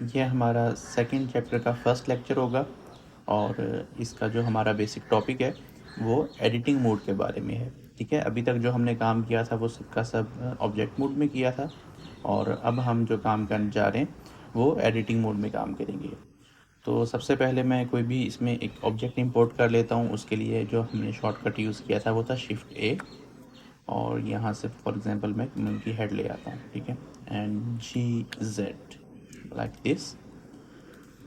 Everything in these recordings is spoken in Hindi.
ये हमारा सेकंड चैप्टर का फर्स्ट लेक्चर होगा और इसका जो हमारा बेसिक टॉपिक है वो एडिटिंग मोड के बारे में है। ठीक है, अभी तक जो हमने काम किया था वो सबका सब ऑब्जेक्ट मोड में किया था और अब हम जो काम करने जा रहे हैं वो एडिटिंग मोड में काम करेंगे। तो सबसे पहले मैं कोई भी इसमें एक ऑब्जेक्ट इंपोर्ट कर लेता हूँ। उसके लिए जो हमने शॉर्टकट यूज़ किया था वो था शिफ्ट ए और यहाँ से फॉर एग्जांपल मैं मंकी हेड ले आता हूँ। ठीक है, and GZ like this.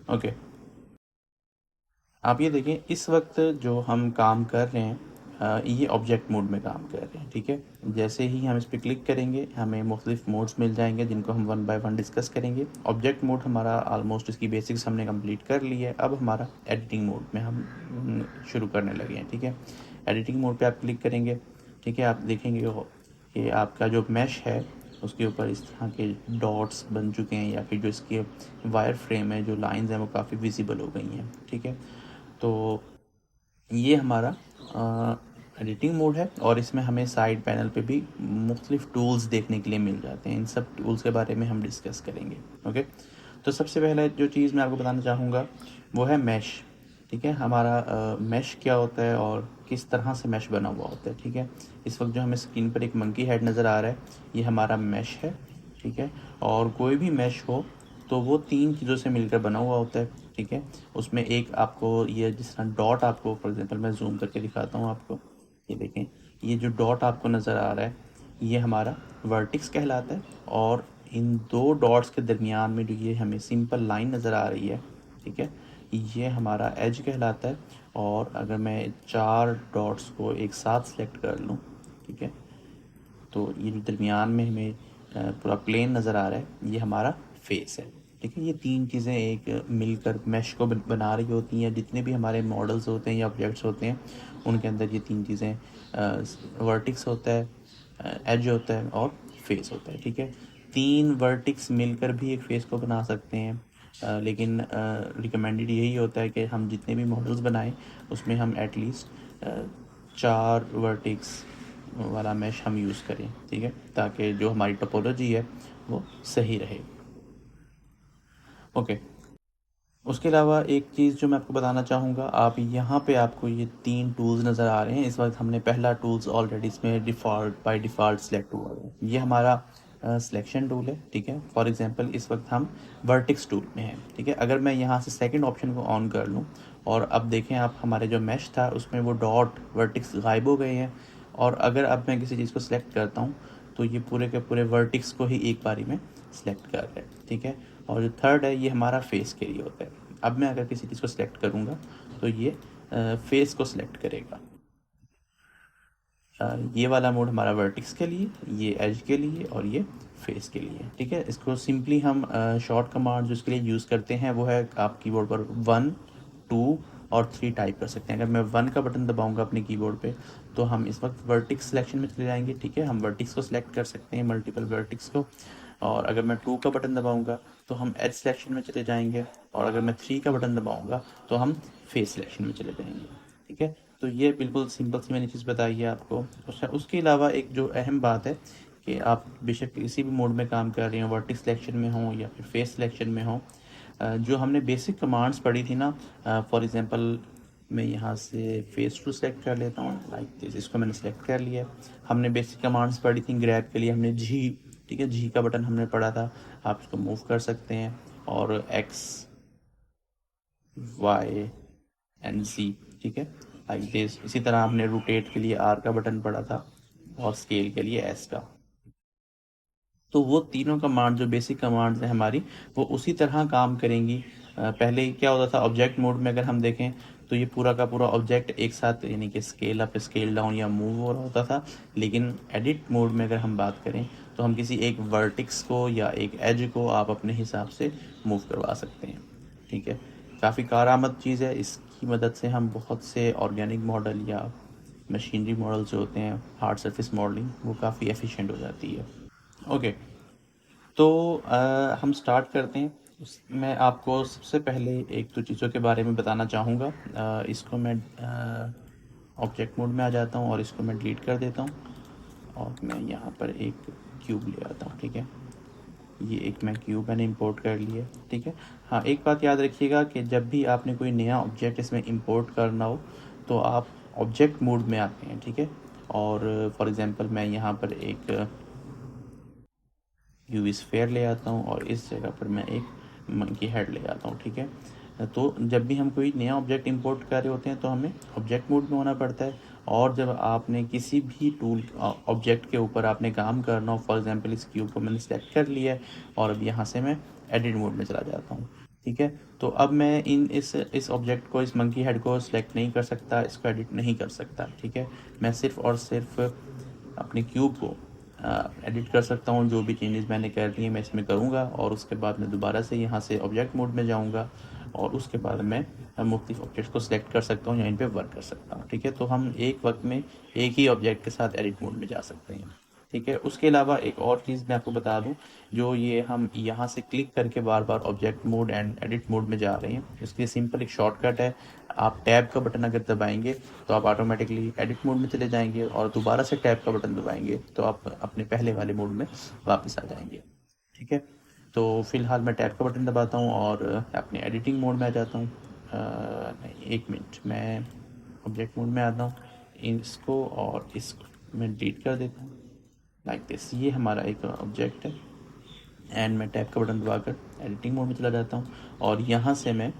Okay, आप ये देखें इस वक्त जो हम काम कर रहे हैं ये ऑब्जेक्ट मोड में काम कर रहे हैं। ठीक है, जैसे ही हम इस पर क्लिक करेंगे हमें मुख्तलिफ मोड्स मिल जाएंगे जिनको हम वन बाय वन डिस्कस करेंगे। ऑब्जेक्ट मोड हमारा ऑलमोस्ट इसकी बेसिक्स हमने कंप्लीट कर ली है। अब हमारा एडिटिंग मोड में हम शुरू करने लगे हैं। ठीक है, एडिटिंग मोड पे आप क्लिक करेंगे। ठीक है, आप देखेंगे कि आपका जो मैश है उसके ऊपर इस तरह के डॉट्स बन चुके हैं या फिर जो इसके वायर फ्रेम है, जो लाइंस हैं वो काफ़ी विजिबल हो गई हैं। ठीक है, तो ये हमारा एडिटिंग मोड है और इसमें हमें साइड पैनल पे भी मुख्तलिफ टूल्स देखने के लिए मिल जाते हैं। इन सब टूल्स के बारे में हम डिस्कस करेंगे। ओके, तो सबसे पहले जो चीज़ मैं आपको बताना चाहूँगा वो है मैश। ठीक है, हमारा मैश क्या होता है और किस तरह से मैश बना हुआ होता है। ठीक है, इस वक्त जो हमें स्क्रीन पर एक मंकी हेड नज़र आ रहा है ये हमारा मैश है। ठीक है, और कोई भी मैश हो तो वो तीन चीज़ों से मिलकर बना हुआ होता है। ठीक है, उसमें एक आपको ये जिस तरह डॉट आपको फॉर एग्जांपल मैं जूम करके दिखाता हूँ आपको, ये देखें ये जो डॉट आपको नज़र आ रहा है ये हमारा वर्टिक्स कहलाता है और इन दो डॉट्स के दरमियान में जो ये हमें सिंपल लाइन नज़र आ रही है, ठीक है, ये हमारा एज कहलाता है। और अगर मैं चार डॉट्स को एक साथ सेलेक्ट कर लूँ, ठीक है, तो ये जो दरमियान में हमें पूरा प्लेन नज़र आ रहा है ये हमारा फेस है। ठीक है, ये तीन चीज़ें एक मिलकर मैश को बना रही होती हैं। जितने भी हमारे मॉडल्स होते हैं या ऑब्जेक्ट्स होते हैं उनके अंदर ये तीन चीज़ें, वर्टिक्स होता है, एज होता है और फेस होता है। ठीक है, तीन वर्टिक्स मिलकर भी एक फेस को बना सकते हैं, लेकिन रिकमेंडेड यही होता है कि हम जितने भी मॉडल्स बनाएं उसमें हम एटलीस्ट चार वर्टिक्स वाला मैश हम यूज़ करें। ठीक है, ताकि जो हमारी टोपोलॉजी है वो सही रहे। ओके, उसके अलावा एक चीज़ जो मैं आपको बताना चाहूँगा, आप यहाँ पे आपको ये तीन टूल्स नज़र आ रहे हैं। इस वक्त हमने पहला टूल्स ऑलरेडी इसमें डिफ़ॉल्ट बाय डिफ़ॉल्ट सेलेक्ट हुआ है, ये हमारा सिलेक्शन टूल है। ठीक है, फॉर एग्जांपल इस वक्त हम वर्टिक्स टूल में हैं। ठीक है, अगर मैं यहाँ से सेकंड ऑप्शन को ऑन कर लूँ और अब देखें आप हमारे जो मैश था उसमें वो डॉट वर्टिक्स गायब हो गए हैं। और अगर अब मैं किसी चीज़ को सिलेक्ट करता हूँ तो ये पूरे के पूरे वर्टिक्स को ही एक बारी में सिलेक्ट कर रहे हैं। ठीक है, और जो थर्ड है ये हमारा फेस के लिए होता है। अब मैं अगर किसी चीज़ को सिलेक्ट करूँगा तो ये फेस को सिलेक्ट करेगा। ये वाला मोड हमारा वर्टिक्स के लिए, ये एज के लिए और ये फेस के लिए। ठीक है, इसको सिंपली हम शॉर्ट कमांड जो इसके लिए यूज़ करते हैं वो है आप कीबोर्ड पर 1, 2 और 3 टाइप कर सकते हैं। अगर मैं 1 का बटन दबाऊंगा अपने कीबोर्ड पे तो हम इस वक्त वर्टिक्स सिलेक्शन में चले जाएंगे। ठीक है, हम वर्टिक्स को सिलेक्ट कर सकते हैं, मल्टीपल वर्टिक्स को। और अगर मैं 2 का बटन दबाऊंगा तो हम एज सिलेक्शन में चले जाएंगे और अगर मैं 3 का बटन दबाऊंगा तो हम फेस सिलेक्शन में चले जाएंगे। ठीक है, तो ये बिल्कुल सिंपल सी मैंने चीज़ बताई है आपको। उसके अलावा एक जो अहम बात है कि आप बेशक किसी भी मोड में काम कर रहे हो, वर्टिक्स सिलेक्शन में हो या फिर फेस सिलेक्शन में हो, जो हमने बेसिक कमांड्स पढ़ी थी ना, फॉर एग्जांपल मैं यहाँ से फेस टू सेलेक्ट कर लेता हूँ लाइक दिस, इसको मैंने सेलेक्ट कर लिया। हमने बेसिक कमांड्स पढ़ी थी, ग्रैब के लिए हमने जी, ठीक है, जी का बटन हमने पढ़ा था, आप इसको मूव कर सकते हैं। और एक्स, वाई एंड जी, ठीक है, लाइक दिस। इसी तरह हमने रोटेट के लिए आर का बटन पढ़ा था और स्केल के लिए एस का। तो वो तीनों कमांड जो बेसिक कमांड्स हैं हमारी वो उसी तरह काम करेंगी। पहले क्या होता था ऑब्जेक्ट मोड में, अगर हम देखें तो ये पूरा का पूरा ऑब्जेक्ट एक साथ यानी कि स्केल अप, स्केल डाउन या मूव हो रहा होता था। लेकिन एडिट मोड में अगर हम बात करें तो हम किसी एक वर्टिक्स को या एक एज को आप अपने हिसाब से मूव करवा सकते हैं। ठीक है, काफ़ी कारआमद चीज़ है। इसकी मदद से हम बहुत से ऑर्गेनिक मॉडल या मशीनरी मॉडल्स जो होते हैं, हार्ड सरफेस मॉडलिंग, वो काफ़ी एफिशिएंट हो जाती है। ओके, तो हम स्टार्ट करते हैं। मैं आपको सबसे पहले एक दो चीज़ों के बारे में बताना चाहूँगा। इसको मैं ऑब्जेक्ट मोड में आ जाता हूँ और इसको मैं डिलीट कर देता हूँ और मैं यहाँ पर एक क्यूब ले आता हूँ। ठीक है, ये एक मैं क्यूब मैंने इंपोर्ट कर लिया, ठीक है। हाँ, एक बात याद रखिएगा कि जब भी आपने कोई नया ऑब्जेक्ट इसमें इंपोर्ट करना हो तो आप ऑब्जेक्ट मोड में आते हैं, ठीक है। और फॉर एग्जांपल मैं यहाँ पर एक यूवी स्फीयर ले आता हूँ और इस जगह पर मैं एक मंकी हेड ले आता हूँ, ठीक है। तो जब भी हम कोई नया ऑब्जेक्ट इंपोर्ट कर रहे होते हैं तो हमें ऑब्जेक्ट मोड में होना पड़ता है। और जब आपने किसी भी टूल ऑब्जेक्ट के ऊपर आपने काम करना हो, फॉर एग्जांपल इस क्यूब को मैंने सेलेक्ट कर लिया है और अब यहाँ से मैं एडिट मोड में चला जाता हूँ, ठीक है। तो अब मैं इस ऑब्जेक्ट को, इस मंकी हेड को सिलेक्ट नहीं कर सकता, इसको एडिट नहीं कर सकता, ठीक है। मैं सिर्फ और सिर्फ अपने क्यूब को एडिट कर सकता हूँ। जो भी चेंजेस मैंने कर लिए मैं इसमें करूँगा और उसके बाद मैं दोबारा से यहाँ से ऑब्जेक्ट मोड में जाऊँगा और उसके बाद मैं मुख्तलिफ ऑब्जेक्ट्स को सिलेक्ट कर सकता हूँ या इन पे वर्क कर सकता हूँ, ठीक है। तो हम एक वक्त में एक ही ऑब्जेक्ट के साथ एडिट मोड में जा सकते हैं, ठीक है। उसके अलावा एक और चीज़ मैं आपको बता दूं, जो ये हम यहाँ से क्लिक करके बार बार object mode and edit mode में जा रहे हैं, इसके लिए सिंपल एक शॉर्टकट है। आप टैब का बटन अगर दबाएंगे तो आप ऑटोमेटिकली एडिट मोड में चले जाएंगे और दोबारा से टैब का बटन दबाएंगे तो आप अपने पहले वाले मोड में वापस आ जाएंगे, ठीक है। तो फिलहाल मैं टैब का बटन दबाता हूँ और अपने एडिटिंग मोड में आ जाता हूँ। नहीं, एक मिनट, मैं ऑब्जेक्ट मोड में आता हूँ, इसको और इसको मैं डिलीट कर देता हूँ लाइक दिस। ये हमारा एक ऑब्जेक्ट है एंड मैं टैब का बटन दबाकर एडिटिंग मोड में चला जाता हूँ और यहाँ से मैं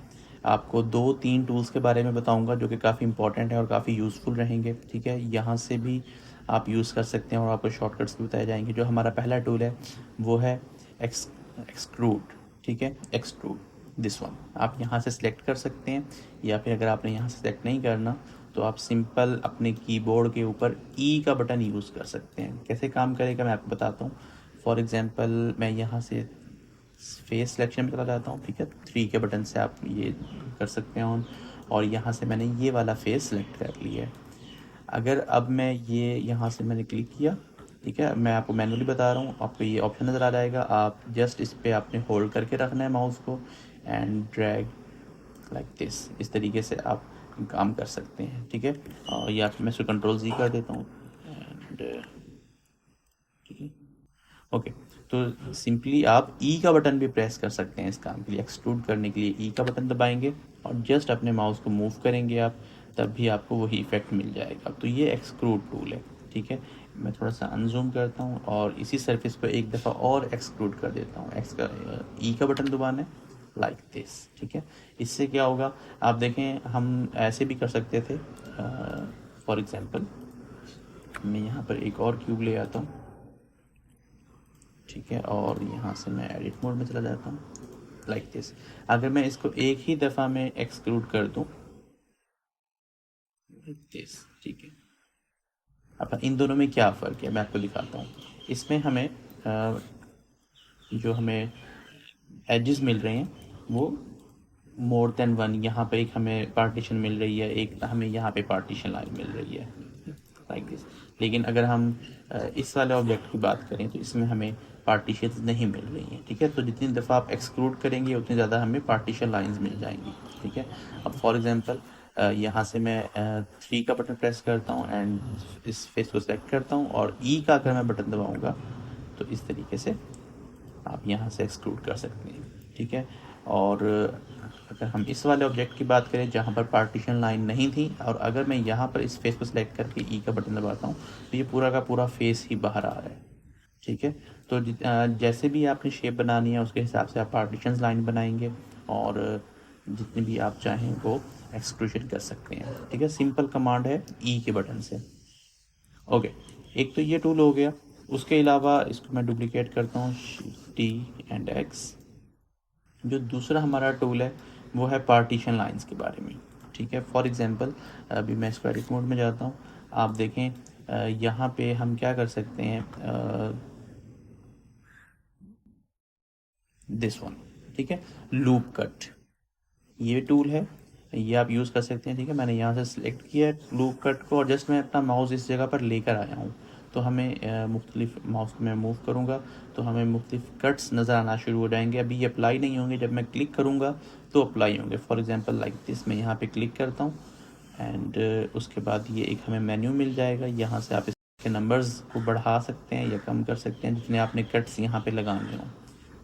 आपको 2-3 टूल्स के बारे में बताऊँगा जो कि काफ़ी इंपॉर्टेंट है और काफ़ी यूज़फुल रहेंगे, ठीक है। यहाँ से भी आप यूज़ कर सकते हैं और आपको शॉर्टकट्स भी बताए जाएंगे। जो हमारा पहला टूल है वो है एक्सट्रूड, ठीक है, एक्सट्रूड दिस वन। आप यहाँ से सिलेक्ट कर सकते हैं या फिर अगर आपने यहाँ से सिलेक्ट नहीं करना तो आप सिंपल अपने कीबोर्ड के ऊपर ई का बटन यूज़ कर सकते हैं। कैसे काम करेगा मैं आपको बताता हूँ। फॉर एग्जांपल मैं यहाँ से फेस सिलेक्शन में चला जाता हूँ, ठीक है। 3 के बटन से आप ये कर सकते हैं ऑन, और यहाँ से मैंने ये वाला फेस सेलेक्ट कर लिया है। अगर अब मैं ये यहाँ से मैंने क्लिक किया, ठीक है, मैं आपको मैनुअली बता रहा हूँ, आपको ये ऑप्शन नज़र आ जाएगा। आप जस्ट इस पर आपने होल्ड करके रखना है माउस को एंड ड्रैग लाइक दिस, इस तरीके से आप काम कर सकते हैं, ठीक है। और या फिर मैं इसको कंट्रोल Z कर देता हूँ एंड ठीक है, ओके। तो सिंपली आप ई का बटन भी प्रेस कर सकते हैं इस काम के लिए। एक्सट्रूड करने के लिए ई का बटन दबाएंगे और जस्ट अपने माउस को मूव करेंगे आप, तब भी आपको वही इफेक्ट मिल जाएगा। तो ये एक्सट्रूड टूल है, ठीक है। मैं थोड़ा सा अनजूम करता हूँ और इसी सरफेस पर एक दफ़ा और एक्सट्रूड कर देता हूँ। ई का बटन दबाना है लाइक दिस, ठीक है। इससे क्या होगा आप देखें, हम ऐसे भी कर सकते थे। फॉर एग्जांपल मैं यहाँ पर एक और क्यूब ले आता हूँ, ठीक है, और यहाँ से मैं एडिट मोड में चला जाता हूँ लाइक दिस। अगर मैं इसको एक ही दफ़ा में एक्सक्लूड कर दूँ लाइक दिस, ठीक है। अब इन दोनों में क्या फ़र्क है मैं आपको दिखाता हूँ। इसमें हमें जो हमें एजेस मिल रहे हैं वो मोर देन वन, यहाँ पे एक हमें पार्टीशन मिल रही है, एक हमें यहाँ पे पार्टीशन लाइन मिल रही है लाइक दिस। लेकिन अगर हम इस वाले ऑब्जेक्ट की बात करें तो इसमें हमें पार्टीशन नहीं मिल रही हैं, ठीक है। तो जितनी दफ़ा आप एक्सक्लूड करेंगे उतनी ज़्यादा हमें पार्टीशन लाइंस मिल जाएंगी, ठीक है। अब फॉर एग्जांपल यहाँ से मैं 3 का बटन प्रेस करता हूँ एंड इस फेस को सेलेक्ट करता हूँ और ई का अगर मैं बटन दबाऊँगा तो इस तरीके से आप यहाँ से एक्सक्लूड कर सकते हैं, ठीक है। और अगर हम इस वाले ऑब्जेक्ट की बात करें जहाँ पर पार्टीशन लाइन नहीं थी और अगर मैं यहाँ पर इस फेस को सिलेक्ट करके ई का बटन दबाता हूँ तो ये पूरा का पूरा फेस ही बाहर आ रहा है, ठीक है। तो जैसे भी आपने शेप बनानी है उसके हिसाब से आप पार्टीशंस लाइन बनाएंगे और जितनी भी आप चाहें वो एक्सट्रूशन कर सकते हैं, ठीक है। सिंपल कमांड है ई के बटन से, ओके। एक तो ये टूल हो गया। उसके अलावा इसको मैं डुप्लीकेट करता हूँ टी एंड एक्स। जो दूसरा हमारा टूल है वो है पार्टीशन लाइंस के बारे में, ठीक है। फॉर एग्जांपल अभी मैं इसको एडिट मोड में जाता हूँ, आप देखें यहाँ पे हम क्या कर सकते हैं, दिस वन, ठीक है, लूप कट, ये टूल है, ये आप यूज़ कर सकते हैं, ठीक है। मैंने यहाँ से सिलेक्ट किया है लूप कट को और जस्ट मैं अपना माउस इस जगह पर लेकर आया हूँ तो हमें मुख्तलिफ माउस को मैं मूव करूँगा तो हमें मुख्तलिफ कट्स नज़र आना शुरू हो जाएंगे। अभी ये अप्लाई नहीं होंगे, जब मैं क्लिक करूँगा तो अप्लाई होंगे। फॉर एग्जांपल लाइक दिस, मैं यहाँ पे क्लिक करता हूँ एंड उसके बाद ये एक हमें मेन्यू मिल जाएगा। यहाँ से आप इसके नंबर्स को बढ़ा सकते हैं या कम कर सकते हैं जितने आपने कट्स यहाँ पे लगाने हों,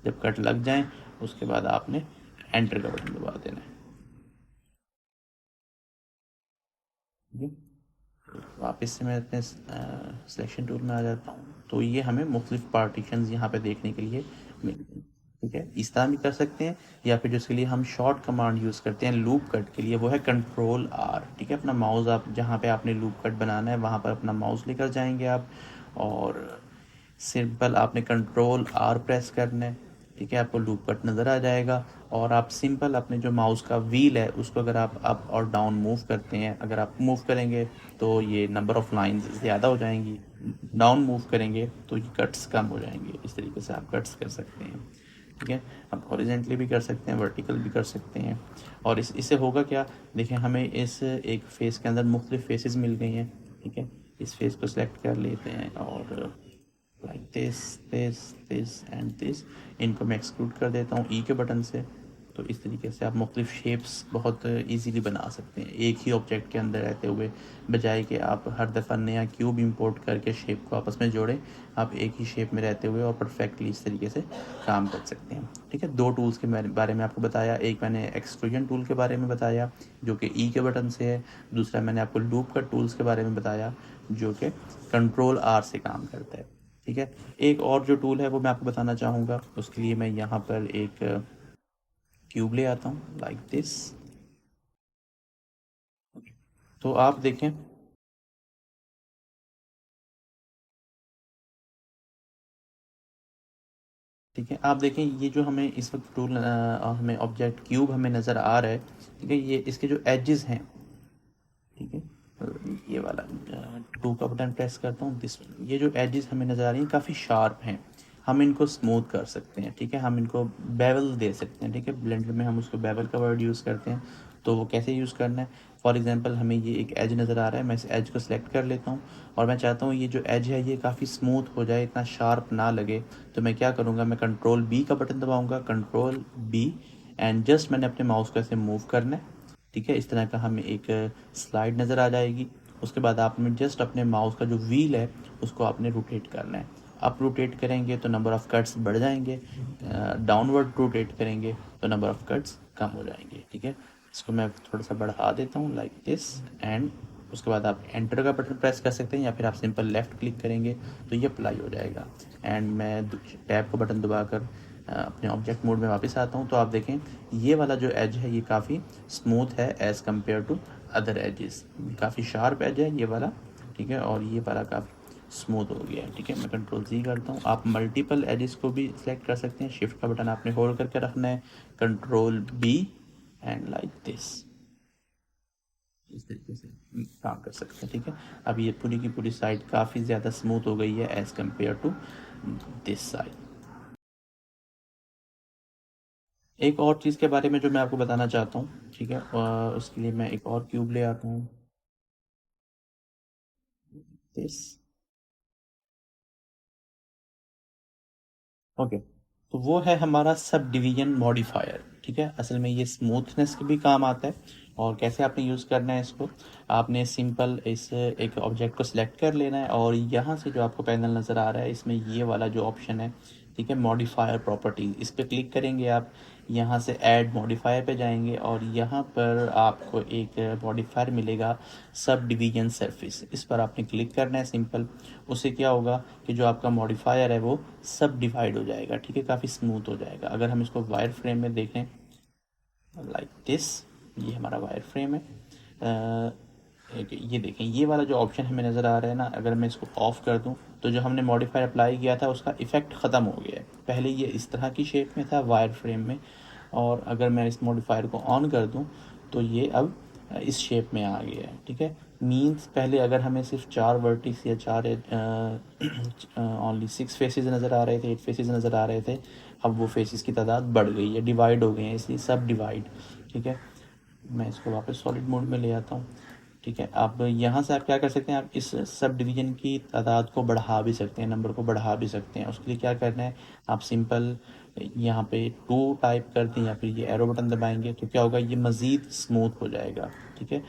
जब कट लग जाएं उसके बाद आपने एंटर का बटन दबा देना है। ठीक है, वापस से मैं अपने सिलेक्शन टूल में आ जाता हूँ। तो ये हमें मुख्तलिफ पार्टीशंस यहाँ पे देखने के लिए मिल गई। ठीक है, इस तरह भी कर सकते हैं, या फिर जिसके लिए हम शॉर्ट कमांड यूज़ करते हैं लूप कट के लिए, वो है कंट्रोल आर। ठीक है, अपना माउस आप जहाँ पे आपने लूप कट बनाना है वहाँ पर अपना माउस लेकर जाएंगे आप, और सिंपल आपने कंट्रोल आर प्रेस करना है। ठीक है, आपको लूप कट नज़र आ जाएगा, और आप सिंपल अपने जो माउस का व्हील है उसको अगर आप अप और डाउन मूव करते हैं, अगर आप मूव करेंगे तो ये नंबर ऑफ़ लाइंस ज़्यादा हो जाएंगी, डाउन मूव करेंगे तो ये कट्स कम हो जाएंगे। इस तरीके से आप कट्स कर सकते हैं। ठीक है, आप हॉरिजेंटली भी कर सकते हैं, वर्टिकल भी कर सकते हैं। और इससे होगा क्या, देखें हमें इस एक फेस के अंदर मुख्तलिफ फेसेस मिल गई हैं। ठीक है, इस फेस को सिलेक्ट कर लेते हैं और लाइक दिस एंड दिस, इनको मैं एक्सक्लूड कर देता हूँ ई के बटन से। तो इस तरीके से आप मुख्तलिफ शेप्स बहुत इजीली बना सकते हैं एक ही ऑब्जेक्ट के अंदर रहते हुए, बजाय कि आप हर दफ़ा नया क्यूब इंपोर्ट करके शेप को आपस में जोड़ें। आप एक ही शेप में रहते हुए और परफेक्टली इस तरीके से काम कर सकते हैं। ठीक है, दो टूल्स के बारे में आपको बताया, एक मैंने एक्सट्रूजन टूल के बारे में बताया जो कि ई के बटन से है, दूसरा मैंने आपको लूप कट टूल्स के बारे में बताया जो कि कंट्रोल आर से काम करता है। ठीक है, एक और जो टूल है वो मैं आपको बताना चाहूँगा, उसके लिए मैं यहाँ पर एक क्यूब ले आता हूँ लाइक दिस। तो आप देखें, ठीक है, आप देखें ये जो हमें इस वक्त टूल हमें ऑब्जेक्ट क्यूब हमें नज़र आ रहा है। ठीक है, ये इसके जो एजेस हैं, ठीक है, ये वाला टू का बटन प्रेस करता हूँ, दिस, ये जो एजेस हमें नज़र आ रही हैं काफ़ी शार्प हैं, हम इनको स्मूथ कर सकते हैं। ठीक है, हम इनको बेवल दे सकते हैं। ठीक है, ब्लेंडर में हम उसको बेवल का वर्ड यूज़ करते हैं। तो वो कैसे यूज़ करना है, फॉर एग्जांपल हमें ये एक एज नज़र आ रहा है, मैं इस एज को सिलेक्ट कर लेता हूँ और मैं चाहता हूँ ये जो एज है ये काफ़ी स्मूथ हो जाए, इतना शार्प ना लगे। तो मैं क्या करूँगा, मैं कंट्रोल बी का बटन दबाऊँगा, कंट्रोल बी, एंड जस्ट मैंने अपने माउस को ऐसे मूव करना है। ठीक है, इस तरह का हमें एक स्लाइड नज़र आ जाएगी। उसके बाद आपने जस्ट अपने माउस का जो व्हील है उसको आपने रोटेट करना है। आप रोटेट करेंगे तो नंबर ऑफ़ कट्स बढ़ जाएंगे, डाउनवर्ड रोटेट करेंगे तो नंबर ऑफ़ कट्स कम हो जाएंगे। ठीक है, इसको मैं थोड़ा सा बढ़ा देता हूँ लाइक दिस, एंड उसके बाद आप एंटर का बटन प्रेस कर सकते हैं, या फिर आप सिंपल लेफ़्ट क्लिक करेंगे तो ये अप्लाई हो जाएगा। एंड मैं टैब का बटन दबाकर अपने ऑब्जेक्ट मोड में वापस आता हूँ। तो आप देखें ये वाला जो एज है ये काफ़ी स्मूथ है as compare to other edges, काफ़ी शार्प एज है ये वाला। ठीक है, और ये वाला काफ़ी स्मूथ हो गया है। ठीक है, मैं कंट्रोल सी करता हूँ, आप मल्टीपल एजेस को भी सिलेक्ट कर सकते हैं। शिफ्ट का बटन आपने होल्ड करके रखना है, control B, and like this, इस तरीके से काम कर सकते हैं। ठीक है, अब ये पूरी की पूरी साइड काफ़ी ज़्यादा स्मूथ हो गई है as compare to this side. एक और चीज़ के बारे में जो मैं आपको बताना चाहता हूँ, ठीक है, उसके लिए मैं एक और क्यूब ले आता हूँ, दिस, ओके। तो वो है हमारा सब डिवीजन मॉडिफायर। ठीक है, असल में ये स्मूथनेस के भी काम आता है। और कैसे आपने यूज़ करना है इसको, आपने सिंपल इस एक ऑब्जेक्ट को सिलेक्ट कर लेना है, और यहाँ से जो आपको पैनल नज़र आ रहा है इसमें ये वाला जो ऑप्शन है, ठीक है, मॉडिफायर प्रॉपर्टीज़, इस पर क्लिक करेंगे आप, यहाँ से ऐड मॉडिफायर पे जाएंगे और यहाँ पर आपको एक मॉडिफायर मिलेगा सब डिवीजन सरफेस, इस पर आपने क्लिक करना है सिंपल। उससे क्या होगा कि जो आपका मॉडिफायर है वो सब डिवाइड हो जाएगा। ठीक है, काफ़ी स्मूथ हो जाएगा। अगर हम इसको वायर फ्रेम में देखें लाइक दिस, ये हमारा वायर फ्रेम है। ये देखें ये वाला जो ऑप्शन हमें नज़र आ रहा है ना, अगर मैं इसको ऑफ़ कर दूं तो जो हमने मॉडिफायर अप्लाई किया था उसका इफ़ेक्ट ख़त्म हो गया है। पहले ये इस तरह की शेप में था वायर फ्रेम में, और अगर मैं इस मॉडिफायर को ऑन कर दूं तो ये अब इस शेप में आ गया है। ठीक है, मीन्स पहले अगर हमें सिर्फ 4 वर्टिक्स या 4 ओनली 6 फेसेस नज़र आ रहे थे, 8 फेसेस नज़र आ रहे थे, अब वो फेसेस की तादाद बढ़ गई है, डिवाइड हो गए हैं, इसलिए सब डिवाइड। ठीक है, मैं इसको वापस सॉलिड मोड में ले आता हूँ। ठीक है, अब यहाँ से आप क्या कर सकते हैं, आप इस सब डिवीज़न की तादाद को बढ़ा भी सकते हैं, नंबर को बढ़ा भी सकते हैं। उसके लिए क्या करना है, आप सिंपल यहाँ पे 2 टाइप कर दें या फिर ये एरो बटन दबाएंगे तो क्या होगा, ये मज़ीद स्मूथ हो जाएगा। ठीक है,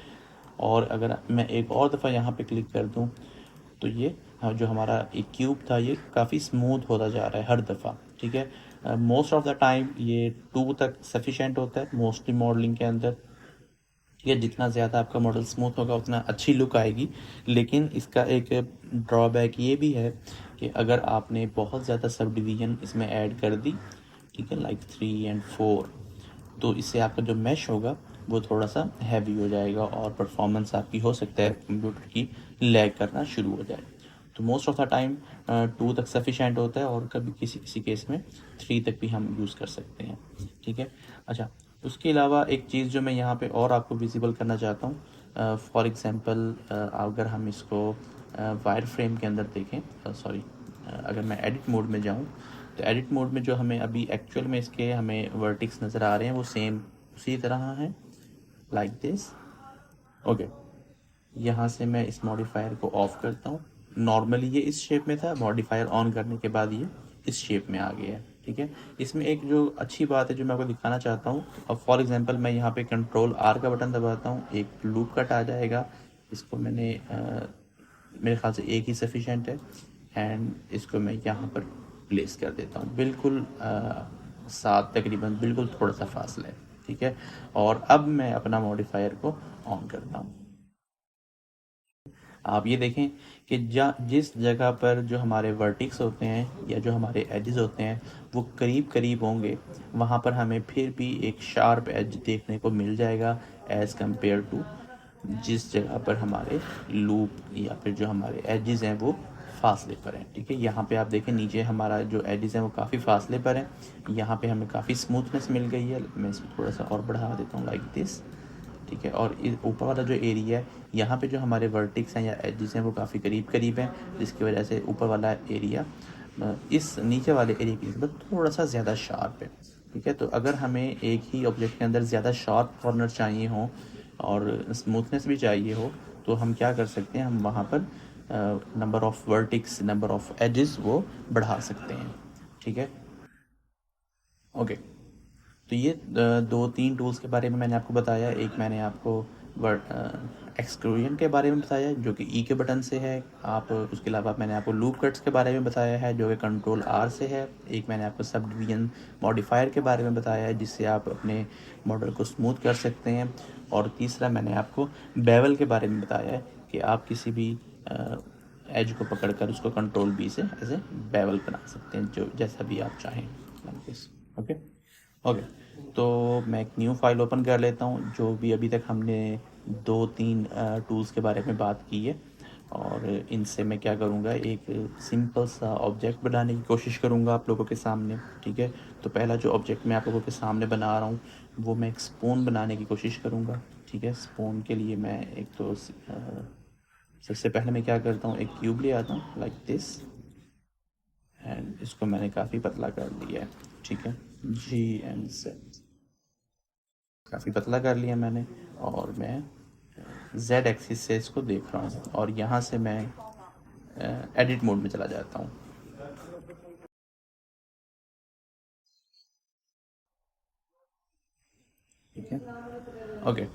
और अगर मैं एक और दफ़ा यहाँ पे क्लिक कर दूँ तो ये जो हमारा एक क्यूब था ये काफ़ी स्मूथ होता जा रहा है हर दफ़ा। ठीक है, मोस्ट ऑफ द टाइम ये 2 तक सफिशेंट होता है मोस्टली मॉडलिंग के अंदर। ठीक है, जितना ज़्यादा आपका मॉडल स्मूथ होगा उतना अच्छी लुक आएगी। लेकिन इसका एक ड्रॉबैक ये भी है कि अगर आपने बहुत ज़्यादा सब डिवीज़न इसमें ऐड कर दी, ठीक है, लाइक 3 एंड 4, तो इससे आपका जो मैश होगा वो थोड़ा सा हैवी हो जाएगा और परफॉर्मेंस आपकी हो सकता है कंप्यूटर की लैग करना शुरू हो जाए। तो मोस्ट ऑफ द टाइम 2 तक सफिशेंट होता है और कभी किसी किसी केस में 3 तक भी हम यूज़ कर सकते हैं। ठीक है, अच्छा, उसके अलावा एक चीज़ जो मैं यहाँ पे और आपको विजिबल करना चाहता हूँ, फॉर एग्ज़ाम्पल अगर हम इसको वायर फ्रेम के अंदर देखें, सॉरी, अगर मैं एडिट मोड में जाऊँ, तो एडिट मोड में जो हमें अभी एक्चुअल में इसके हमें वर्टिक्स नज़र आ रहे हैं वो सेम उसी तरह हैं, लाइक दिस। ओके, यहाँ से मैं इस मॉडिफायर को ऑफ करता हूँ। नॉर्मली ये इस शेप में था, मॉडिफायर ऑन करने के बाद ये इस शेप में आ गया है। ठीक है, इसमें एक जो अच्छी बात है जो मैं आपको दिखाना चाहता हूँ, अब फॉर एग्जांपल मैं यहाँ पे कंट्रोल आर का बटन दबाता हूँ, एक लूप कट आ जाएगा। इसको मैंने मेरे ख्याल से एक ही सफिशेंट है, एंड इसको मैं यहाँ पर प्लेस कर देता हूँ बिल्कुल साथ, तकरीबन बिल्कुल थोड़ा सा फासला है। ठीक है, और अब मैं अपना मॉडिफायर को ऑन करता हूँ। आप ये देखें कि जिस जगह पर जो हमारे वर्टिक्स होते हैं या जो हमारे एजेस होते हैं वो करीब करीब होंगे, वहाँ पर हमें फिर भी एक शार्प एज देखने को मिल जाएगा एज़ कंपेयर टू जिस जगह पर हमारे लूप या फिर जो हमारे एजेस हैं वो फासले पर हैं। ठीक है, यहाँ पे आप देखें नीचे हमारा जो एजेस हैं वो काफ़ी फासले पर हैं, यहाँ पे हमें काफ़ी स्मूथनेस मिल गई है। मैं इसको थोड़ा सा और बढ़ा देता हूँ, लाइक दिस। ठीक है, और ऊपर वाला जो एरिया है यहाँ पे जो हमारे वर्टिक्स हैं या एजेस हैं वो काफ़ी करीब करीब हैं, जिसकी वजह से ऊपर वाला एरिया इस नीचे वाले एरिया की नस्बत थोड़ा सा ज़्यादा शार्प है। ठीक है, तो अगर हमें एक ही ऑब्जेक्ट के अंदर ज़्यादा शार्प कॉर्नर चाहिए हो और स्मूथनेस भी चाहिए हो, तो हम क्या कर सकते हैं, हम वहाँ पर number of vertex, number of edges वो बढ़ा सकते हैं। ठीक है, ओके। तो ये 2-3 टूल्स के बारे में मैंने आपको बताया। एक मैंने आपको वर्ड एक्सक्लूजन के बारे में बताया जो कि ई के बटन से है। आप उसके अलावा मैंने आपको लूप कट्स के बारे में बताया है जो कि कंट्रोल आर से है। एक मैंने आपको सब डिवीजन मॉडिफायर के बारे में बताया है जिससे आप अपने मॉडल को स्मूथ कर सकते हैं। और तीसरा मैंने आपको बेवल के बारे में बताया है कि आप किसी भी एज को पकड़कर उसको कंट्रोल बी से एज ए बेवल बना सकते हैं, जो जैसा भी आप चाहें, लाइक दिस। ओके, ओके, तो मैं एक न्यू फाइल ओपन कर लेता हूँ। जो भी अभी तक हमने 2-3 टूल्स के बारे में बात की है, और इनसे मैं क्या करूँगा, एक सिंपल सा ऑब्जेक्ट बनाने की कोशिश करूँगा आप लोगों के सामने। ठीक है, तो पहला जो ऑब्जेक्ट मैं आप लोगों के सामने बना रहा हूँ वो मैं एक स्पून बनाने की कोशिश करूँगा। ठीक है, स्पून के लिए मैं एक तो सबसे पहले मैं क्या करता हूँ, एक क्यूब ले आता हूँ लाइक दिस, एंड इसको मैंने काफ़ी पतला कर लिया है। ठीक है, जी एंड Z काफ़ी पतला कर लिया मैंने, और मैं Z एक्सिस से इसको देख रहा हूँ, और यहाँ से मैं एडिट मोड में चला जाता हूँ। ठीक है, ओके,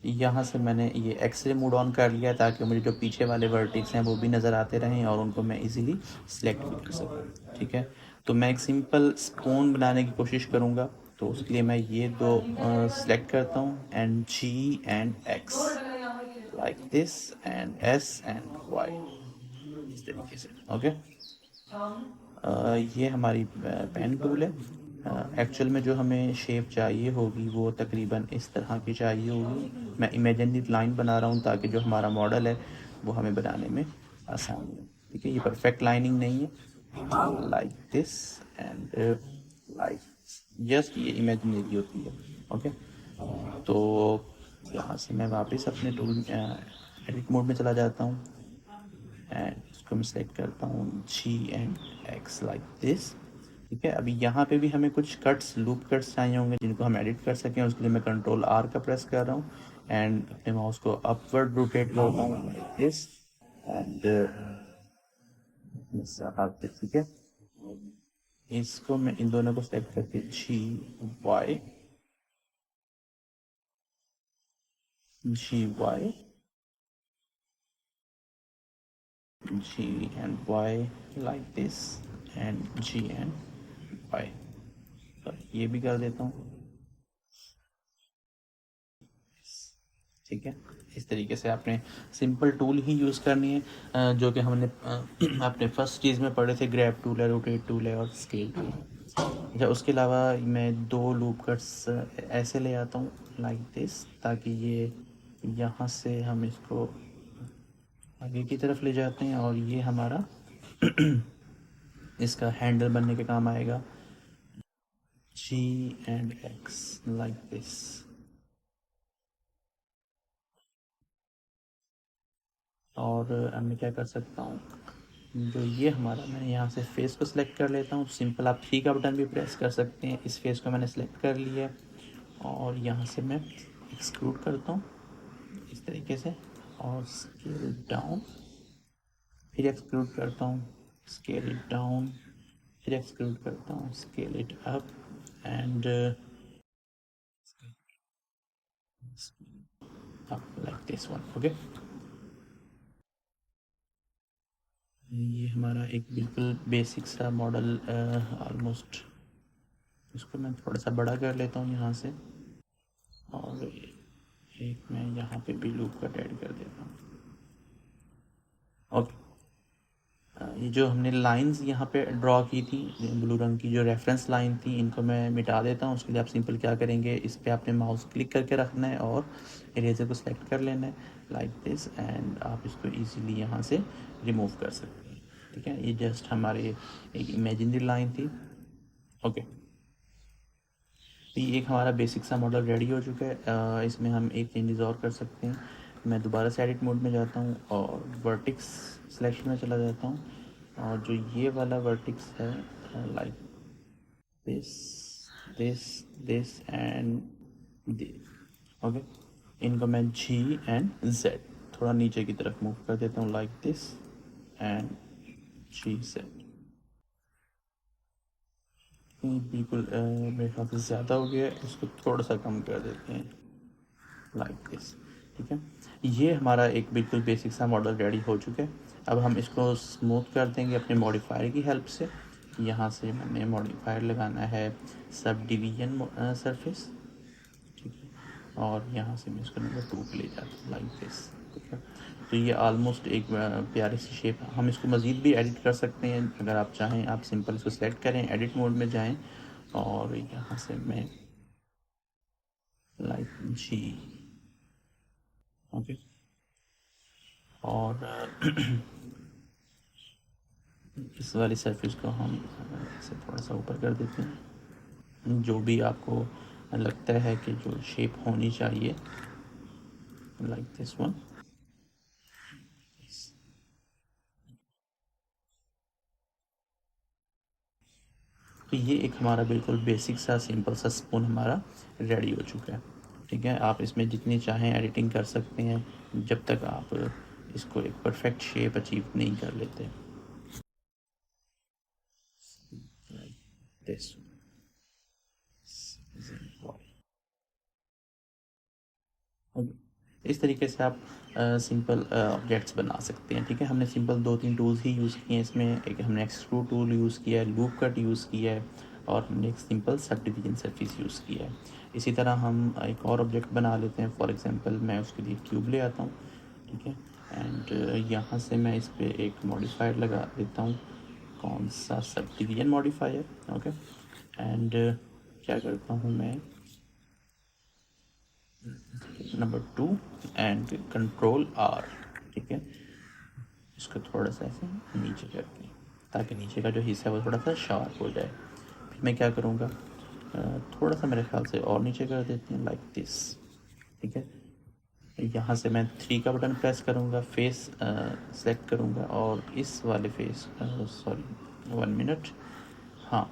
यहाँ से मैंने ये एक्सरे मोड ऑन कर लिया ताकि मुझे जो पीछे वाले वर्टिक्स हैं वो भी नज़र आते रहें और उनको मैं इजीली सिलेक्ट भी कर सकूँ। ठीक है, तो मैं एक सिंपल स्पून बनाने की कोशिश करूँगा। तो उसके लिए मैं ये दो सिलेक्ट करता हूँ, and G and X like this, and S and Y इस तरीके से। ओके, ये हमारी पेन टूल है। एक्चुअल में जो हमें शेप चाहिए होगी वो तकरीबन इस तरह की चाहिए होगी। मैं इमेजिनरी लाइन बना रहा हूँ ताकि जो हमारा मॉडल है वो हमें बनाने में आसानी हो। ठीक है, ये परफेक्ट लाइनिंग नहीं है, like this and like, just ये इमेजिनरी होती है। ओके, तो यहाँ से मैं वापस अपने टूल एडिट मोड में चला जाता हूँ, एंड इसको मैं सेलेक्ट करता हूँ G and X like this. ठीक है, अभी यहाँ पे भी हमें कुछ कट्स, लूप कट्स चाहिए होंगे जिनको हम एडिट कर सकें। उसके लिए मैं कंट्रोल आर का प्रेस कर रहा हूँ, एंड अपने माउस को अपवर्ड रोटेट करता हूँ लाइक दिस, एंड ठीक है, इसको मैं इन दोनों को सेलेक्ट करके G and Y like this, and G and Y। ये भी कर देता हूँ, ठीक है। इस तरीके से आपने सिंपल टूल ही यूज़ करनी है, जो कि हमने अपने फर्स्ट चीज़ में पढ़े थे, ग्रैब टूल है, रोटेट टूल है और स्केल टूल। अच्छा, उसके अलावा मैं 2 लूप कट्स ऐसे ले आता हूँ लाइक दिस, ताकि ये यहाँ से हम इसको आगे की तरफ ले जाते हैं और ये हमारा इसका हैंडल बनने के काम आएगा, G and X like this। और अब मैं क्या कर सकता हूँ, जो ये हमारा, मैंने यहाँ से फेस को सिलेक्ट कर लेता हूँ, सिंपल आप 3 का बटन भी प्रेस कर सकते हैं। इस फेस को मैंने सिलेक्ट कर लिया और यहाँ से मैं एक्सक्लूड करता हूँ इस तरीके से, और स्केल डाउन, फिर एक्सक्लूड करता हूँ, स्केल इट डाउन, फिर एक्सक्लूड करता हूँ, scale it up and up like this one. Okay, ये हमारा एक बिल्कुल बेसिक सा मॉडल, ऑलमोस्ट इसको मैं थोड़ा सा बड़ा कर लेता हूँ यहाँ से, और एक मैं यहाँ पे भी लूप कट ऐड कर देता हूँ। ओके, ये जो हमने लाइंस यहाँ पे ड्रॉ की थी, ब्लू रंग की जो रेफरेंस लाइन थी, इनको मैं मिटा देता हूँ। उसके लिए आप सिंपल क्या करेंगे, इस पर आपने माउस क्लिक करके रखना है और इरेजर को सिलेक्ट कर लेना है लाइक दिस, एंड आप इसको इजीली यहाँ से रिमूव कर सकते हैं, ठीक है। ये जस्ट हमारे एक इमेजिनरी लाइन थी। ओके, तो ये एक हमारा बेसिक सा मॉडल रेडी हो चुका है। इसमें हम एक चेंजेस और कर सकते हैं। मैं दोबारा से एडिट मोड में जाता हूँ और वर्टिक्स सिलेक्शन में चला जाता हूँ, और जो ये वाला वर्टिक्स है, like this this this and okay, इनको मैं G एंड Z थोड़ा नीचे की तरफ मूव कर देता हूँ लाइक दिस एंड GZ। बिल्कुल मेरे ख्याल से ज़्यादा हो गया है, इसको थोड़ा सा कम कर देते हैं लाइक दिस, ठीक है। ये हमारा एक बिल्कुल बेसिक सा मॉडल रेडी हो चुका है। अब हम इसको स्मूथ कर देंगे अपने मॉडिफायर की हेल्प से। यहाँ से मैंने मॉडिफायर लगाना है सब डिवीजन सरफेस, ठीक है, और यहाँ से मैं इसको नंबर 2 पे ले जाता हूँ लाइक दिस, ठीक है। तो ये ऑलमोस्ट एक प्यारी सी शेप है। हम इसको मज़ीद भी एडिट कर सकते हैं, अगर आप चाहें। आप सिंपल इसको सेलेक्ट करें, एडिट मोड में जाएं, और यहाँ से मैं लाइक G, ओके, और इस वाली सरफेस को हम इसे थोड़ा सा ऊपर कर देते हैं, जो भी आपको लगता है कि जो शेप होनी चाहिए, लाइक दिस वन। तो ये एक हमारा बिल्कुल बेसिक सा सिंपल सा स्पून हमारा रेडी हो चुका है, ठीक है। आप इसमें जितनी चाहें एडिटिंग कर सकते हैं, जब तक आप इसको एक परफेक्ट शेप अचीव नहीं कर लेते, दिस। इस तरीके से आप सिंपल ऑब्जेक्ट्स बना सकते हैं, ठीक है। हमने सिंपल 2-3 टूल्स ही यूज़ किए हैं इसमें। एक हमने एक्सट्रूड टूल यूज़ किया है, लूप कट यूज़ किया है, और हमने एक simple sub division surface use किया है। इसी तरह हम एक और ऑब्जेक्ट बना लेते हैं। फॉर एग्जांपल मैं उसके लिए क्यूब ले आता हूँ, ठीक है, एंड यहाँ से मैं इस पर एक मॉडिफायर लगा देता हूँ, कौन सा, sub division modifier, okay. And क्या करता हूँ मैं, नंबर 2 एंड कंट्रोल R, ठीक है। इसको थोड़ा सा ऐसे नीचे करके, ताकि नीचे का जो हिस्सा है वो थोड़ा सा शार्प हो जाए। फिर मैं क्या करूँगा, थोड़ा सा मेरे ख्याल से और नीचे कर देते हैं लाइक दिस, ठीक है। यहाँ से मैं 3 का बटन प्रेस करूँगा, फेस सेलेक्ट करूँगा, और इस वाले फेस, सॉरी 1 मिनट, हाँ,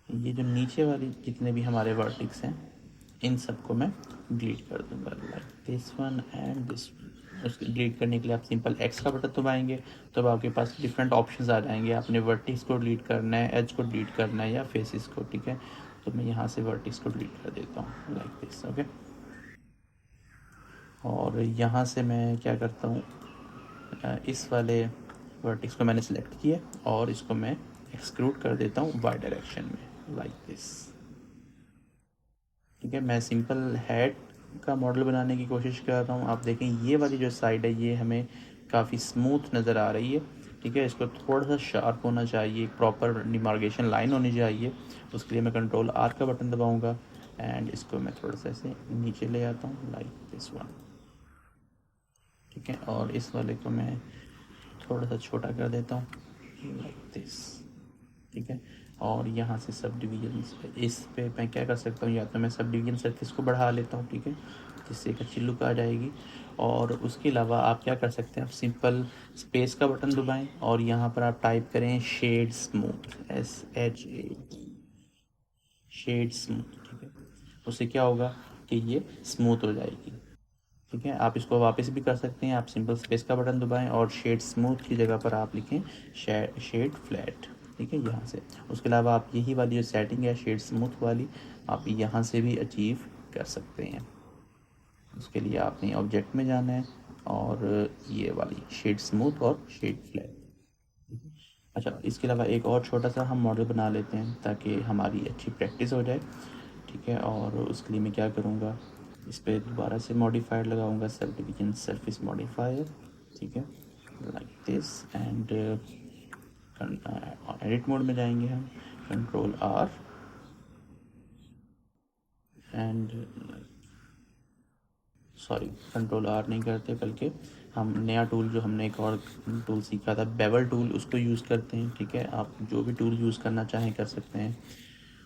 ये जो नीचे वाली जितने भी हमारे वर्टिक्स हैं, इन सबको मैं डिलीट कर दूंगा like this one and this one. उसको डिलीट करने के लिए आप सिंपल एक्स का बटन दबाएंगे, तो अब आपके पास डिफरेंट ऑप्शंस आ जाएंगे। आपने वर्टिक्स को डिलीट करना है, एज को डिलीट करना है, या फेसिस को, ठीक है। तो मैं यहाँ से वर्टिक्स को डिलीट कर देता हूँ लाइक दिस, ओके। और यहाँ से मैं क्या करता हूँ, इस वाले वर्टिक्स को मैंने सेलेक्ट किया और इसको मैं एक्सक्लूड कर देता हूँ वाई डायरेक्शन में, लाइक दिस। ठीक है, मैं सिंपल हेड का मॉडल बनाने की कोशिश कर रहा हूँ। आप देखें ये वाली जो साइड है ये हमें काफ़ी स्मूथ नज़र आ रही है। ठीक है, इसको थोड़ा सा शार्प होना चाहिए, एक प्रॉपर डिमार्केशन लाइन होनी चाहिए। उसके लिए मैं कंट्रोल आर का बटन दबाऊंगा एंड इसको मैं थोड़ा सा ऐसे नीचे ले आता हूँ लाइक दिस वन। ठीक है, और इस वाले को मैं थोड़ा सा छोटा कर देता हूँ लाइक दिस। ठीक है, और यहाँ से सब डिवीजन इस पे मैं क्या कर सकता हूँ, या तो मैं सब डिवीजन सरफेस को बढ़ा लेता हूँ। ठीक है, जिससे एक अच्छी लुक आ जाएगी। और उसके अलावा आप क्या कर सकते हैं, आप सिंपल स्पेस का बटन दबाएं और यहाँ पर आप टाइप करें shade smooth, SHAD, shade smooth. ठीक है, उससे क्या होगा कि ये स्मूथ हो जाएगी। ठीक है, आप इसको वापस भी कर सकते हैं, आप सिंपल स्पेस का बटन दबाएं और शेड स्मूथ की जगह पर आप लिखें शेड फ्लैट। ठीक है, यहाँ से उसके अलावा आप यही वाली जो सेटिंग है शेड स्मूथ वाली, आप यहाँ से भी अचीव कर सकते हैं। उसके लिए आपने ऑब्जेक्ट में जाना है और ये वाली शेड स्मूथ और शेड फ्लैट। अच्छा, इसके अलावा एक और छोटा सा हम मॉडल बना लेते हैं ताकि हमारी अच्छी प्रैक्टिस हो जाए। ठीक है, और उसके लिए मैं क्या करूँगा, इस पर दोबारा से मॉडिफायर लगाऊंगा, सब डिवीजन सरफेस मॉडिफायर। ठीक है, like this and edit mode में जाएंगे हम, control R and sorry control R नहीं करते, बल्कि हम नया टूल जो हमने एक और टूल सीखा था बेवल टूल, उसको यूज़ करते हैं। ठीक है, आप जो भी टूल यूज़ करना चाहें कर सकते हैं।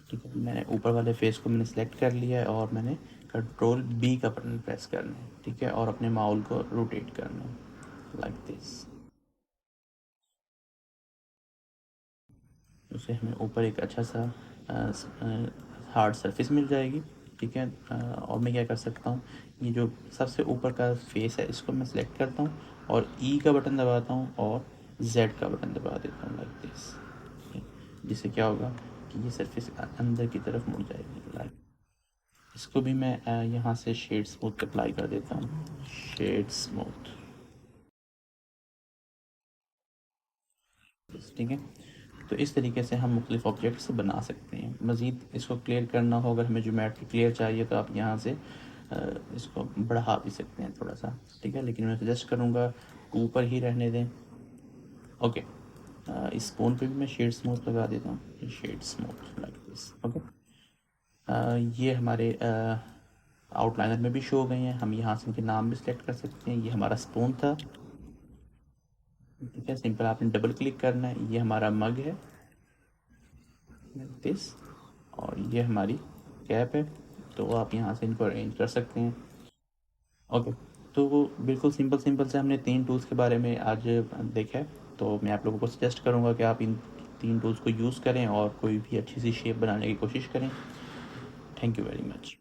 ठीक है, मैंने ऊपर वाले फेस को मैंने सेलेक्ट कर लिया है और मैंने कंट्रोल बी का बटन प्रेस करना है। ठीक है, और अपने माउल को रोटेट करना है लाइक दिस। उससे हमें ऊपर एक अच्छा सा हार्ड सरफेस मिल जाएगी। ठीक है, और मैं क्या कर सकता हूँ, ये जो सबसे ऊपर का फेस है इसको मैं सिलेक्ट करता हूँ और ई का बटन दबाता हूँ और जेड का बटन दबा देता हूँ लाइक दिस। जिससे क्या होगा कि ये सरफेस अंदर की तरफ मुड़ जाएगी लाइक। इसको भी मैं यहाँ से शेड स्मूथ अप्लाई कर देता हूँ, शेड स्मूथ। ठीक है, तो इस तरीके से हम मुख्तलिफ ऑब्जेक्ट्स बना सकते हैं। मज़ीद इसको क्लियर करना हो, अगर हमें ज्योमेट्री क्लियर चाहिए तो आप यहाँ से इसको बढ़ा भी सकते हैं थोड़ा सा। ठीक है, लेकिन मैं सजेस्ट करूँगा ऊपर ही रहने दें। ओके, इस स्पून पे भी मैं शेड स्मूथ लगा देता हूँ, shade smooth like this. Okay, ये हमारे आउटलाइनर में भी शो हो गए हैं। हम यहाँ से इनके नाम भी सिलेक्ट कर सकते हैं। ये हमारा स्पून था। ठीक है, सिंपल आपने डबल क्लिक करना है। ये हमारा मग है दिस, और ये हमारी कैप है। तो आप यहाँ से इनको अरेंज कर सकते हैं। ओके, तो वो बिल्कुल सिंपल सिंपल से हमने 3 टूल्स के बारे में आज देखा है। तो मैं आप लोगों को सजेस्ट करूँगा कि आप इन 3 टूल्स को यूज़ करें और कोई भी अच्छी सी शेप बनाने की कोशिश करें। Thank you very much.